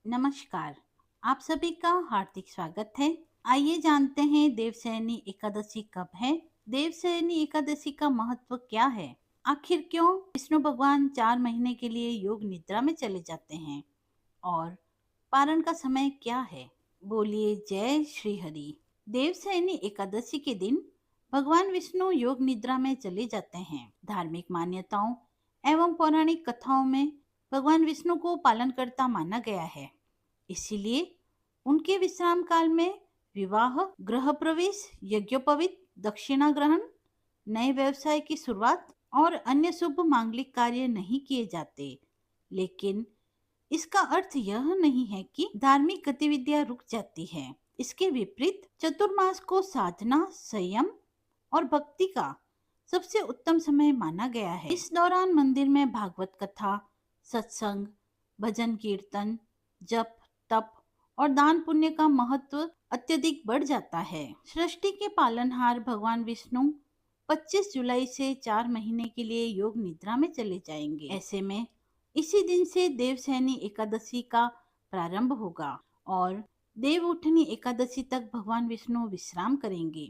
नमस्कार। आप सभी का हार्दिक स्वागत है। आइए जानते हैं देवशयनी एकादशी कब है। देवशयनी एकादशी का महत्व क्या है, आखिर क्यों विष्णु भगवान 4 महीने के लिए योग निद्रा में चले जाते हैं और पारण का समय क्या है। बोलिए जय श्री हरि। देवशयनी एकादशी के दिन भगवान विष्णु योग निद्रा में चले जाते हैं। धार्मिक मान्यताओं एवं पौराणिक कथाओं में भगवान विष्णु को पालनकर्ता माना गया है। इसीलिए उनके विश्राम काल में विवाह, गृह प्रवेश, यज्ञोपवीत, दक्षिणा ग्रहण, नए व्यवसाय की शुरुआत और अन्य शुभ मांगलिक कार्य नहीं किए जाते। लेकिन इसका अर्थ यह नहीं है कि धार्मिक गतिविधियां रुक जाती है। इसके विपरीत चतुर्मास को साधना, संयम और भक्ति का सबसे उत्तम समय माना गया है। इस दौरान मंदिर में भागवत कथा, सत्संग, भजन कीर्तन, जप, तप और दान पुण्य का महत्व अत्यधिक बढ़ जाता है। सृष्टि के पालनहार भगवान विष्णु 25 जुलाई से 4 महीने के लिए योग निद्रा में चले जाएंगे। ऐसे में इसी दिन से देवशयनी एकादशी का प्रारंभ होगा और देव उठनी एकादशी तक भगवान विष्णु विश्राम करेंगे।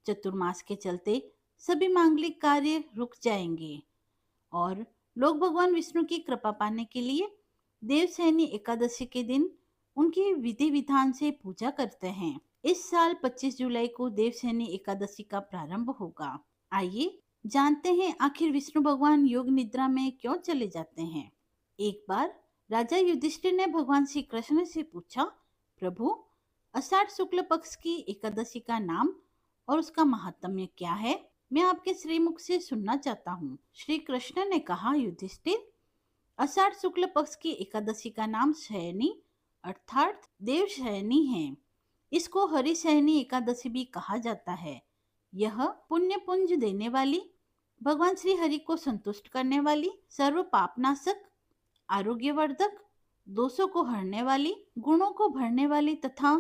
चतुर्मास के चलते सभी मांगलिक कार्य रुक जाएंगे और लोग भगवान विष्णु की कृपा पाने के लिए देवशयनी एकादशी के दिन उनकी विधि विधान से पूजा करते हैं। इस साल 25 जुलाई को देवशयनी एकादशी का प्रारंभ होगा। आइए जानते हैं आखिर विष्णु भगवान योग निद्रा में क्यों चले जाते हैं। एक बार राजा युधिष्ठिर ने भगवान श्री कृष्ण से पूछा, प्रभु, आषाढ़ शुक्ल पक्ष की एकादशी का नाम और उसका महात्म्य क्या है? मैं आपके श्रीमुख से सुनना चाहता हूँ। श्री कृष्ण ने कहा, युधिष्ठिर, आषाढ़ शुक्ल पक्ष की एकादशी का नाम शयनी अर्थात देव शयनी है। इसको हरि शयनी एकादशी भी कहा जाता है। यह पुण्य पुंज देने वाली, भगवान श्री हरि को संतुष्ट करने वाली, सर्व पापनाशक, आरोग्यवर्धक, दोषों को हरने वाली, गुणों को भरने वाली तथा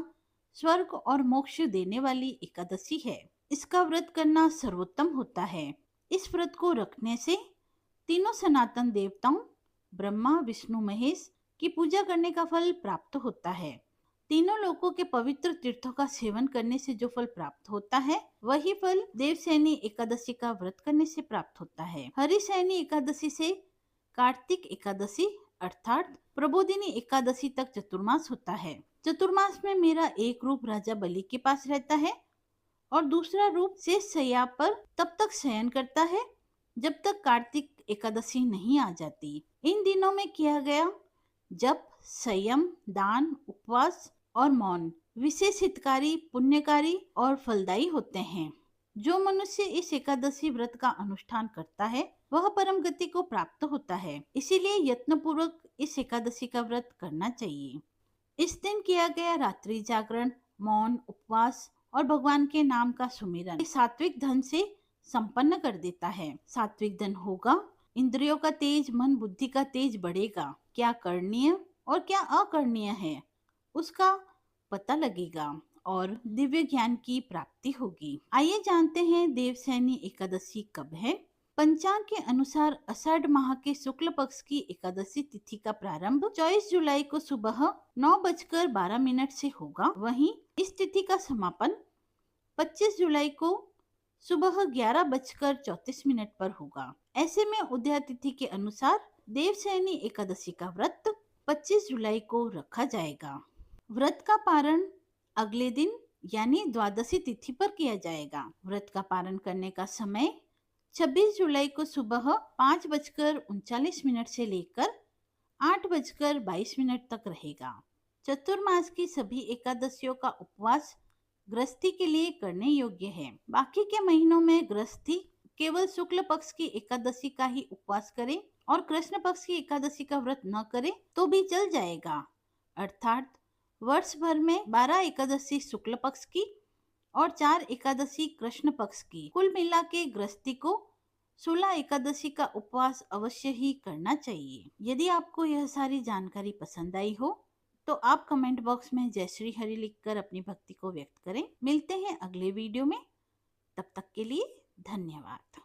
स्वर्ग और मोक्ष देने वाली एकादशी है। इसका व्रत करना सर्वोत्तम होता है। इस व्रत को रखने से तीनों सनातन देवताओं ब्रह्मा, विष्णु, महेश की पूजा करने का फल प्राप्त होता है। तीनों लोकों के पवित्र तीर्थों का सेवन करने से जो फल प्राप्त होता है, वही फल देवशयनी एकादशी का व्रत करने से प्राप्त होता है। हरिशयनी एकादशी से कार्तिक एकादशी अर्थात प्रबोधिनी एकादशी तक चतुर्मास होता है। चतुर्मास में मेरा एक रूप राजा बलि के पास रहता है और दूसरा रूप शेष शैया पर तब तक शयन करता है जब तक कार्तिक एकादशी नहीं आ जाती। इन दिनों में किया गया जप, संयम, दान, उपवास और मौन विशेष हितकारी, पुण्यकारी और फलदायी होते हैं। जो मनुष्य इस एकादशी व्रत का अनुष्ठान करता है वह परम गति को प्राप्त होता है। इसीलिए यत्न पूर्वक इस एकादशी का व्रत करना चाहिए। इस दिन किया गया रात्रि जागरण, मौन, उपवास और भगवान के नाम का सुमिरन सात्विक धन से संपन्न कर देता है। सात्विक धन होगा, इंद्रियों का तेज, मन बुद्धि का तेज बढ़ेगा। क्या करणीय और क्या अकरणीय है उसका पता लगेगा और दिव्य ज्ञान की प्राप्ति होगी। आइए जानते हैं देवशयनी एकादशी कब है। पंचांग के अनुसार आषाढ़ माह के शुक्ल पक्ष की एकादशी तिथि का प्रारंभ 24 जुलाई को सुबह 9:12 से होगा। वहीं इस तिथि का समापन 25 जुलाई को सुबह 11:34 पर होगा। ऐसे में उदया तिथि के अनुसार देवशयनी एकादशी का व्रत 25 जुलाई को रखा जाएगा। व्रत का पारण अगले दिन यानी द्वादशी तिथि पर किया जाएगा। व्रत का पारण करने का समय 26 जुलाई को सुबह 5:39 से लेकर 8:22 तक रहेगा। चतुर्मास की सभी एकादशियों का उपवास गृहस्थी के लिए करने योग्य है। बाकी के महीनों में गृहस्थी केवल शुक्ल पक्ष की एकादशी का ही उपवास करे और कृष्ण पक्ष की एकादशी का व्रत न करे तो भी चल जाएगा। अर्थात वर्ष भर में 12 एकादशी शुक्ल पक्ष की और 4 एकादशी कृष्ण पक्ष की, कुल मिला के गृहस्थी को 16 एकादशी का उपवास अवश्य ही करना चाहिए। यदि आपको यह सारी जानकारी पसंद आई हो तो आप कमेंट बॉक्स में जय श्री हरि लिखकर अपनी भक्ति को व्यक्त करें। मिलते हैं अगले वीडियो में, तब तक के लिए धन्यवाद।